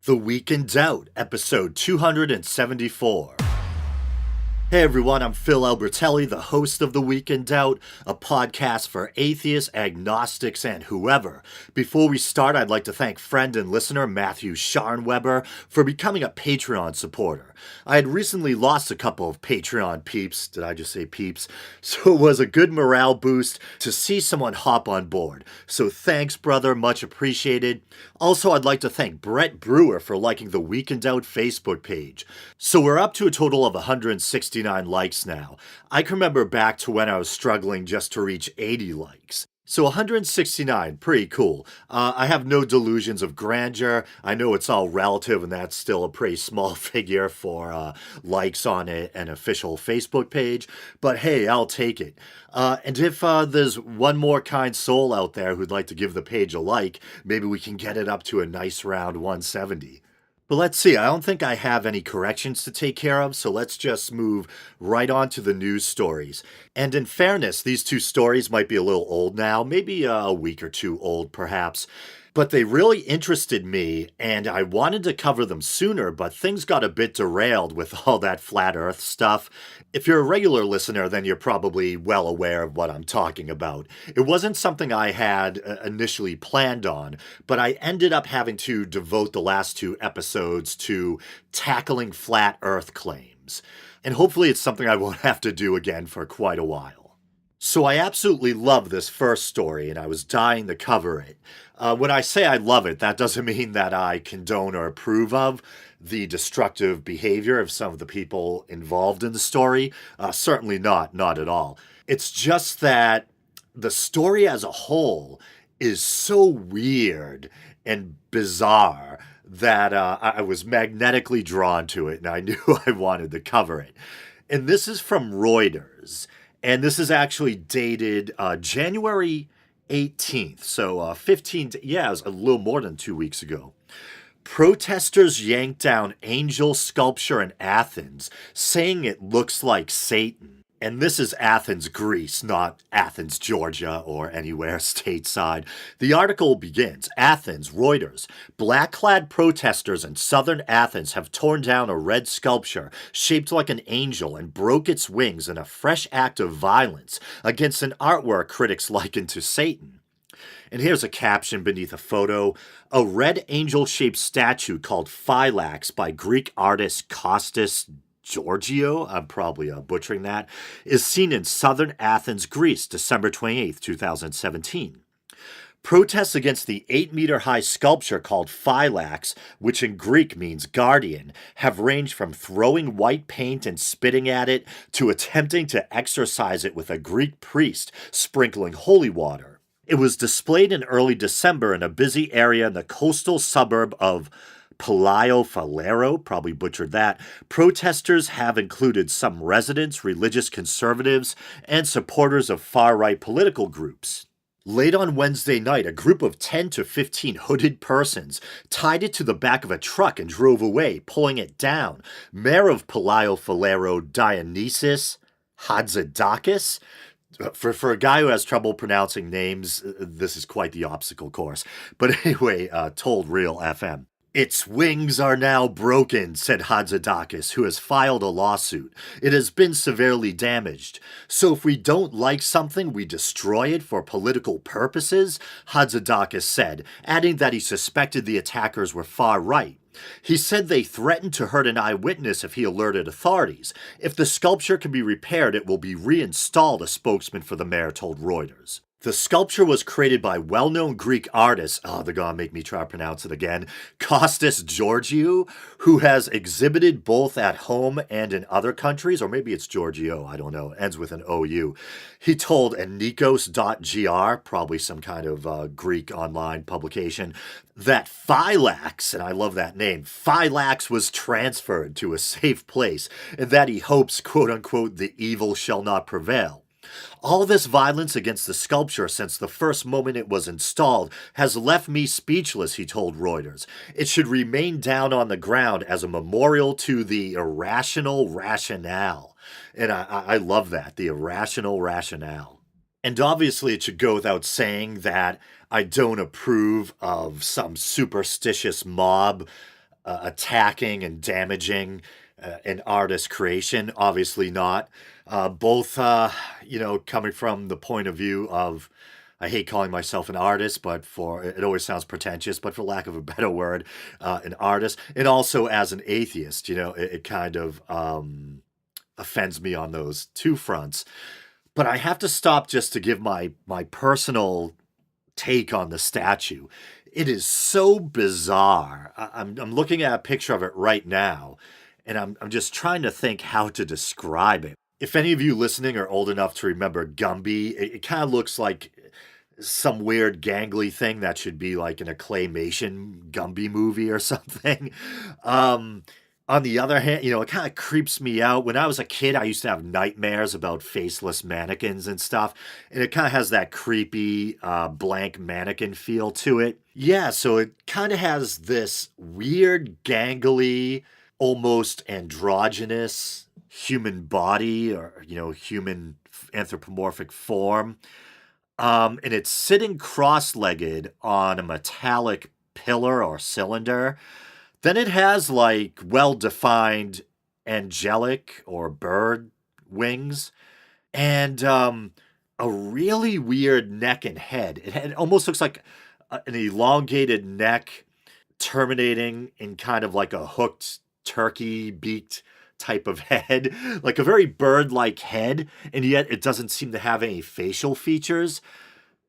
The Week in Doubt, episode 274. Hey everyone, I'm Phil Albertelli, the host of The Week in Doubt, a podcast for atheists, agnostics, and whoever. Before we start, I'd like to thank friend and listener Matthew Scharnweber for becoming a Patreon supporter. I had recently lost a couple of Patreon peeps, did I just say peeps? So it was a good morale boost to see someone hop on board. So thanks, brother, much appreciated. Also, I'd like to thank Brett Brewer for liking the Week in Doubt Facebook page. So we're up to a total of 169 likes now. I can remember back to when I was struggling just to reach 80 likes. So 169, pretty cool. I have no delusions of grandeur. I know it's all relative and that's still a pretty small figure for likes on an official Facebook page. But hey, I'll take it. And if there's one more kind soul out there who'd like to give the page a like, maybe we can get it up to a nice round 170. But let's see, I don't think I have any corrections to take care of, so let's just move right on to the news stories. And in fairness, these two stories might be a little old now, maybe a week or two old perhaps, but they really interested me, and I wanted to cover them sooner, but things got a bit derailed with all that flat earth stuff. If you're a regular listener, then you're probably well aware of what I'm talking about. It wasn't something I had initially planned on, but I ended up having to devote the last two episodes to tackling flat earth claims. And hopefully it's something I won't have to do again for quite a while. So I absolutely love this first story, and I was dying to cover it. When I say I love it, that doesn't mean that I condone or approve of the destructive behavior of some of the people involved in the story. Certainly not at all. It's just that the story as a whole is so weird and bizarre that I was magnetically drawn to it, and I knew I wanted to cover it. And this is from Reuters. And this is actually dated January 18th, so it was a little more than 2 weeks ago. Protesters yanked down angel sculpture in Athens, saying it looks like Satan. And this is Athens, Greece, not Athens, Georgia, or anywhere stateside. The article begins, Athens, Reuters. Black-clad protesters in southern Athens have torn down a red sculpture shaped like an angel and broke its wings in a fresh act of violence against an artwork critics liken to Satan. And here's a caption beneath a photo. A red angel-shaped statue called Phylax by Greek artist Kostas Georgiou, I'm probably butchering that, is seen in southern Athens, Greece, December 28, 2017. Protests against the 8-meter-high sculpture called Phylax, which in Greek means guardian, have ranged from throwing white paint and spitting at it to attempting to exorcise it with a Greek priest sprinkling holy water. It was displayed in early December in a busy area in the coastal suburb of Falero, probably butchered that. Protesters have included some residents, religious conservatives, and supporters of far-right political groups. Late on Wednesday night, a group of 10 to 15 hooded persons tied it to the back of a truck and drove away, pulling it down. Mayor of Falero, Dionysius Hatzidakis. For a guy who has trouble pronouncing names, this is quite the obstacle course. But anyway, told Real FM. Its wings are now broken, said Hatzidakis, who has filed a lawsuit. It has been severely damaged. So if we don't like something, we destroy it for political purposes, Hatzidakis said, adding that he suspected the attackers were far right. He said they threatened to hurt an eyewitness if he alerted authorities. If the sculpture can be repaired, it will be reinstalled, a spokesman for the mayor told Reuters. The sculpture was created by well-known Greek artist, they're gonna make me try to pronounce it again, Kostas Georgiou, who has exhibited both at home and in other countries, or maybe it's Georgiou, I don't know, ends with an OU. He told Nikos.gr, probably some kind of Greek online publication, that Phylax, and I love that name, Phylax was transferred to a safe place, and that he hopes, quote-unquote, the evil shall not prevail. All this violence against the sculpture since the first moment it was installed has left me speechless, he told Reuters. It should remain down on the ground as a memorial to the irrational rationale. And I love that, the irrational rationale. And obviously it should go without saying that I don't approve of some superstitious mob attacking and damaging an artist's creation. Obviously not. Both, coming from the point of view of, I hate calling myself an artist, but it always sounds pretentious, but for lack of a better word, an artist. And also as an atheist, it kind of offends me on those two fronts. But I have to stop just to give my personal take on the statue. It is so bizarre. I'm looking at a picture of it right now, and I'm just trying to think how to describe it. If any of you listening are old enough to remember Gumby, it kind of looks like some weird gangly thing that should be like in a claymation Gumby movie or something. On the other hand, it kind of creeps me out. When I was a kid, I used to have nightmares about faceless mannequins and stuff, and it kind of has that creepy, blank mannequin feel to it. Yeah, so it kind of has this weird, gangly, almost androgynous human body or, human anthropomorphic form. And it's sitting cross-legged on a metallic pillar or cylinder. Then it has like well-defined angelic or bird wings and a really weird neck and head. It almost looks like an elongated neck terminating in kind of like a hooked turkey beaked type of head, like a very bird-like head, and yet it doesn't seem to have any facial features.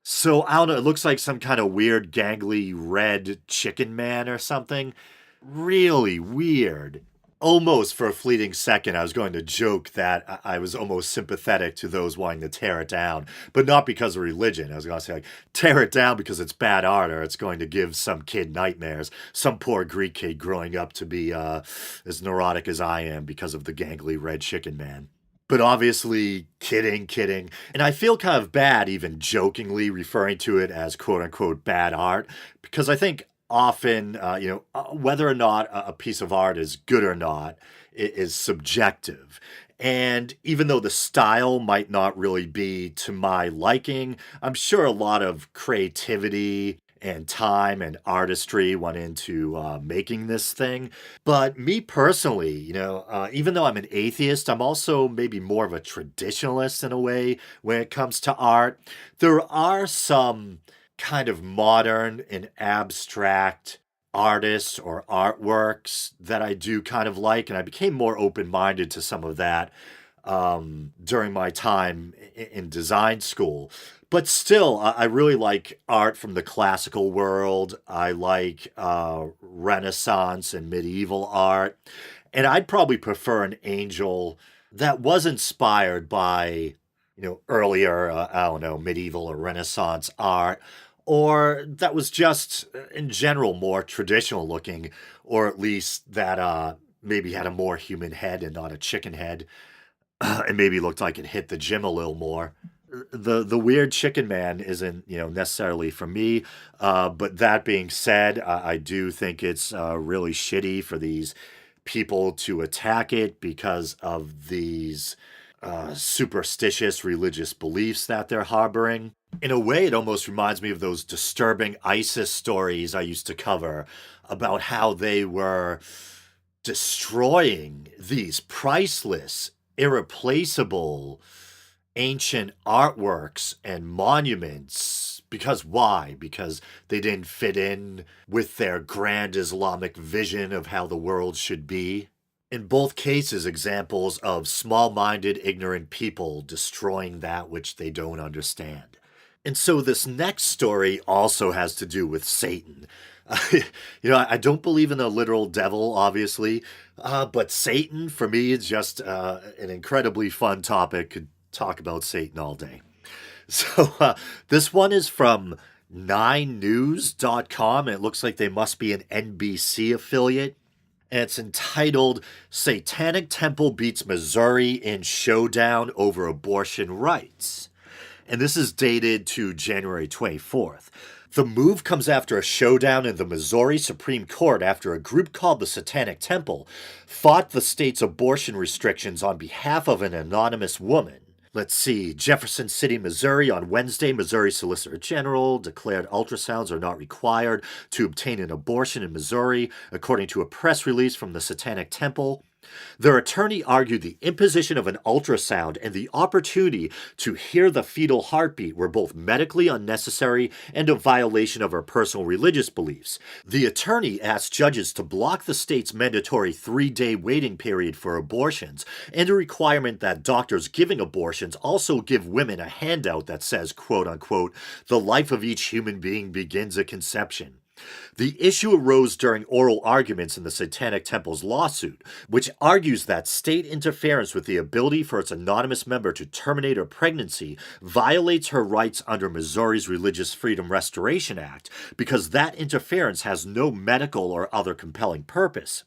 So I don't know, it looks like some kind of weird gangly red chicken man or something. Really weird. Almost for a fleeting second, I was going to joke that I was almost sympathetic to those wanting to tear it down, but not because of religion. I was going to say, like, tear it down because it's bad art or it's going to give some kid nightmares. Some poor Greek kid growing up to be as neurotic as I am because of the gangly red chicken man. But obviously, kidding. And I feel kind of bad even jokingly referring to it as quote-unquote bad art, because I think often, whether or not a piece of art is good or not is subjective. And even though the style might not really be to my liking, I'm sure a lot of creativity and time and artistry went into making this thing. But me personally, even though I'm an atheist, I'm also maybe more of a traditionalist in a way when it comes to art. There are some kind of modern and abstract artists or artworks that I do kind of like, and I became more open-minded to some of that during my time in design school. But still, I really like art from the classical world. I like Renaissance and medieval art. And I'd probably prefer an angel that was inspired by, earlier, medieval or Renaissance art, or that was just, in general, more traditional looking, or at least that maybe had a more human head and not a chicken head, and maybe looked like it hit the gym a little more. The weird chicken man isn't necessarily for me, but that being said, I do think it's really shitty for these people to attack it because of these superstitious religious beliefs that they're harboring. In a way, it almost reminds me of those disturbing ISIS stories I used to cover about how they were destroying these priceless, irreplaceable ancient artworks and monuments. Because why? Because they didn't fit in with their grand Islamic vision of how the world should be. In both cases, examples of small-minded, ignorant people destroying that which they don't understand. And so this next story also has to do with Satan. I don't believe in the literal devil, obviously, but Satan, for me, is just an incredibly fun topic. Could talk about Satan all day. So this one is from 9news.com. It looks like they must be an NBC affiliate. And it's entitled, Satanic Temple Beats Missouri in Showdown Over Abortion Rights. And this is dated to January 24th. The move comes after a showdown in the Missouri Supreme Court after a group called the Satanic Temple fought the state's abortion restrictions on behalf of an anonymous woman. Let's see. Jefferson City, Missouri. On Wednesday, Missouri Solicitor General declared ultrasounds are not required to obtain an abortion in Missouri, according to a press release from the Satanic Temple. Their attorney argued the imposition of an ultrasound and the opportunity to hear the fetal heartbeat were both medically unnecessary and a violation of her personal religious beliefs. The attorney asked judges to block the state's mandatory 3-day waiting period for abortions and a requirement that doctors giving abortions also give women a handout that says, quote unquote, the life of each human being begins at conception. The issue arose during oral arguments in the Satanic Temple's lawsuit, which argues that state interference with the ability for its anonymous member to terminate her pregnancy violates her rights under Missouri's Religious Freedom Restoration Act because that interference has no medical or other compelling purpose.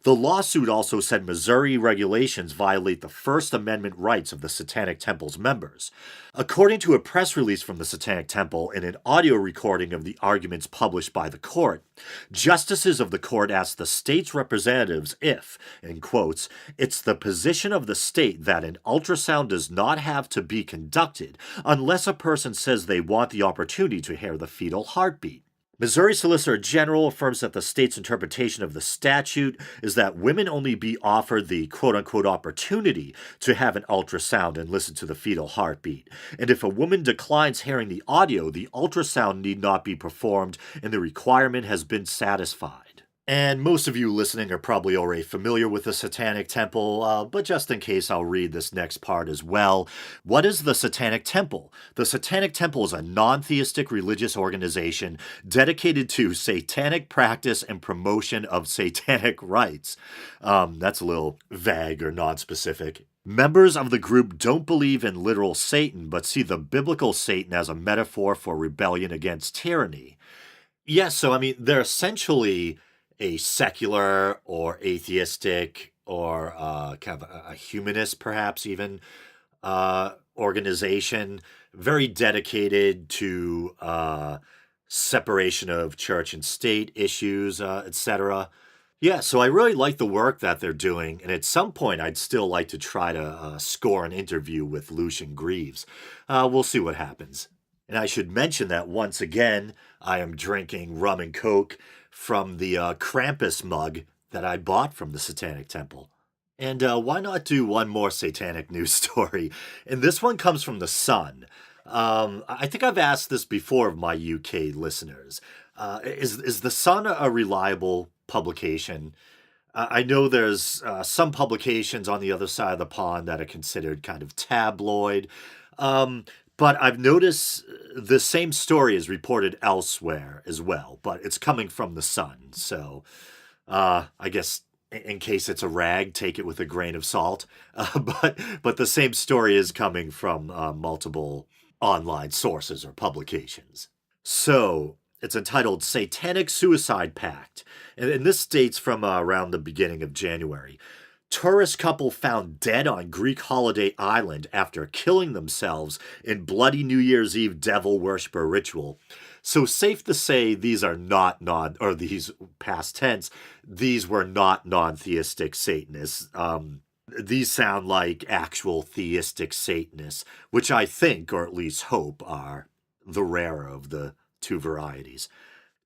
The lawsuit also said Missouri regulations violate the First Amendment rights of the Satanic Temple's members. According to a press release from the Satanic Temple and an audio recording of the arguments published by the court, justices of the court asked the state's representatives if, in quotes, it's the position of the state that an ultrasound does not have to be conducted unless a person says they want the opportunity to hear the fetal heartbeat. Missouri Solicitor General affirms that the state's interpretation of the statute is that women only be offered the quote-unquote opportunity to have an ultrasound and listen to the fetal heartbeat. And if a woman declines hearing the audio, the ultrasound need not be performed and the requirement has been satisfied. And most of you listening are probably already familiar with the Satanic Temple, but just in case, I'll read this next part as well. What is the Satanic Temple? The Satanic Temple is a non-theistic religious organization dedicated to satanic practice and promotion of satanic rites. That's a little vague or non-specific. Members of the group don't believe in literal Satan, but see the biblical Satan as a metaphor for rebellion against tyranny. Yes, so I mean, they're essentially a secular or atheistic or kind of a humanist, perhaps even, organization, very dedicated to separation of church and state issues, etc. Yeah, so I really like the work that they're doing, and at some point I'd still like to try to score an interview with Lucian Greaves. We'll see what happens. And I should mention that once again, I am drinking rum and coke from the Krampus mug that I bought from the Satanic Temple. And why not do one more satanic news story? And this one comes from The Sun. I think I've asked this before of my UK listeners. Is The Sun a reliable publication? I know there's some publications on the other side of the pond that are considered kind of tabloid. But I've noticed the same story is reported elsewhere as well, but it's coming from The Sun. So I guess in case it's a rag, take it with a grain of salt. But the same story is coming from multiple online sources or publications. So it's entitled Satanic Suicide Pact. And this dates from around the beginning of January. Tourist couple found dead on Greek holiday island after killing themselves in bloody New Year's Eve devil worshiper ritual. So safe to say these are not these past tense, these were not non-theistic Satanists. These sound like actual theistic Satanists, which I think, or at least hope, are the rarer of the two varieties.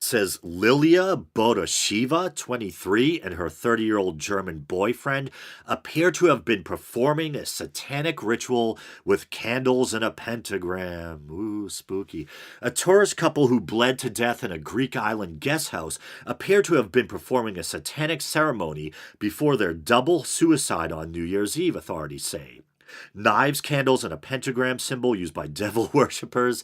Says Lilia Bodasheva, 23, and her 30-year-old German boyfriend appear to have been performing a satanic ritual with candles and a pentagram. Ooh, spooky. A tourist couple who bled to death in a Greek island guest house appear to have been performing a satanic ceremony before their double suicide on New Year's Eve, authorities say. Knives, candles, and a pentagram symbol used by devil worshippers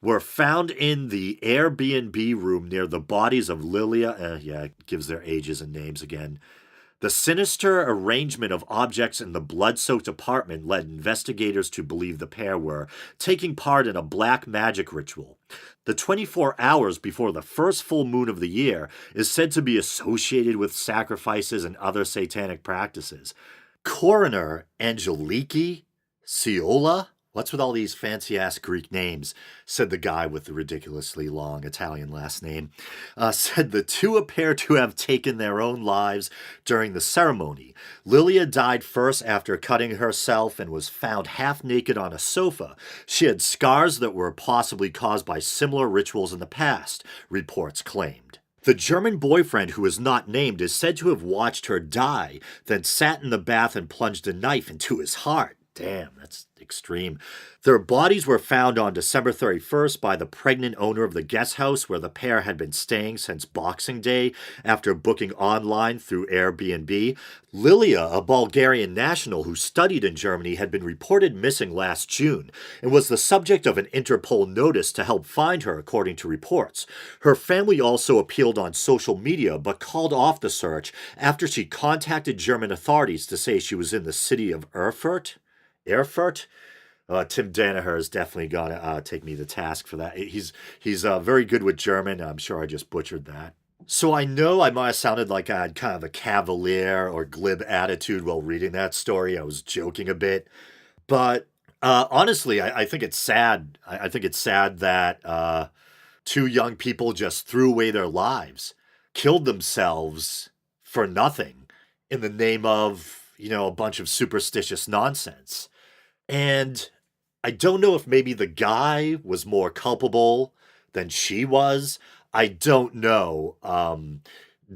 were found in the Airbnb room near the bodies of Lilia, it gives their ages and names again. The sinister arrangement of objects in the blood-soaked apartment led investigators to believe the pair were taking part in a black magic ritual. The 24 hours before the first full moon of the year is said to be associated with sacrifices and other satanic practices. Coroner Angeliki Ciola What's with all these fancy-ass Greek names? Said the guy with the ridiculously long Italian last name. Said the two appear to have taken their own lives during the ceremony. Lilia died first after cutting herself and was found half naked on a sofa. She had scars that were possibly caused by similar rituals in the past, reports claimed. The German boyfriend, who is not named, is said to have watched her die, then sat in the bath and plunged a knife into his heart. Damn, that's extreme. Their bodies were found on December 31st by the pregnant owner of the guest house where the pair had been staying since Boxing Day after booking online through Airbnb. Lilia, a Bulgarian national who studied in Germany, had been reported missing last June and was the subject of an Interpol notice to help find her, according to reports. Her family also appealed on social media but called off the search after she contacted German authorities to say she was in the city of Erfurt. Tim Danaher is definitely gonna take me to task for that. He's very good with German. I'm sure I just butchered that. So I know I might have sounded like I had kind of a cavalier or glib attitude while reading that story. I was joking a bit, but honestly, I think it's sad. I think it's sad that two young people just threw away their lives, killed themselves for nothing in the name of, a bunch of superstitious nonsense. And I don't know if maybe the guy was more culpable than she was. I don't know.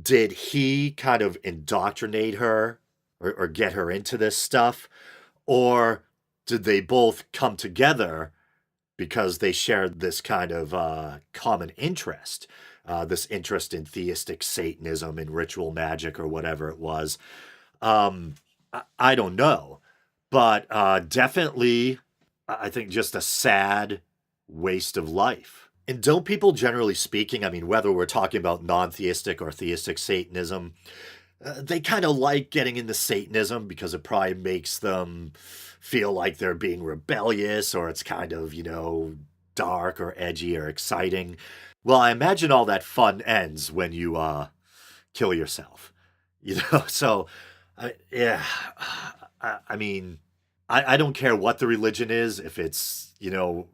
Did he kind of indoctrinate her or get her into this stuff? Or did they both come together because they shared this kind of common interest? This interest in theistic Satanism and ritual magic or whatever it was. I don't know. But definitely, I think just a sad waste of life. And don't people, generally speaking, I mean, whether we're talking about non-theistic or theistic Satanism, they kind of like getting into Satanism because it probably makes them feel like they're being rebellious or it's kind of, dark or edgy or exciting. Well, I imagine all that fun ends when you kill yourself. So, yeah, I mean, I don't care what the religion is, if it's,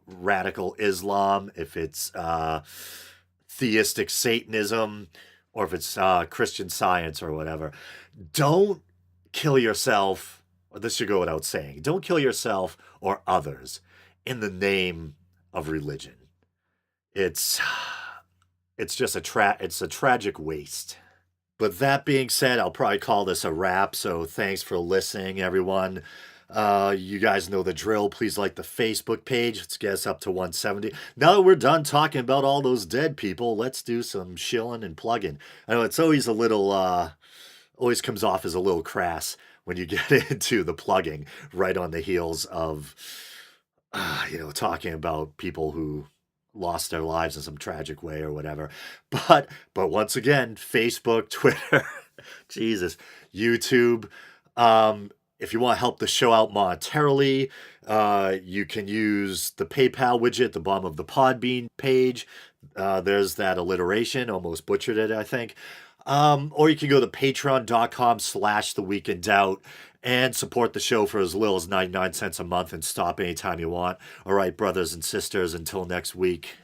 radical Islam, if it's theistic Satanism, or if it's Christian Science or whatever. Don't kill yourself, or this should go without saying, don't kill yourself or others in the name of religion. It's just it's a tragic waste. But that being said, I'll probably call this a wrap. So thanks for listening, everyone. You guys know the drill. Please like the Facebook page. Let's get us up to 170. Now that we're done talking about all those dead people, let's do some shilling and plugging. I know it's always a little, always comes off as a little crass when you get into the plugging right on the heels of, talking about people who lost their lives in some tragic way or whatever. But once again, Facebook, Twitter, Jesus, YouTube. If you want to help the show out monetarily, you can use the PayPal widget at the bottom of the Podbean page. There's that alliteration, almost butchered it, I think. Or you can go to patreon.com/theweekindoubt and support the show for as little as 99 cents a month and stop anytime you want. All right, brothers and sisters, until next week.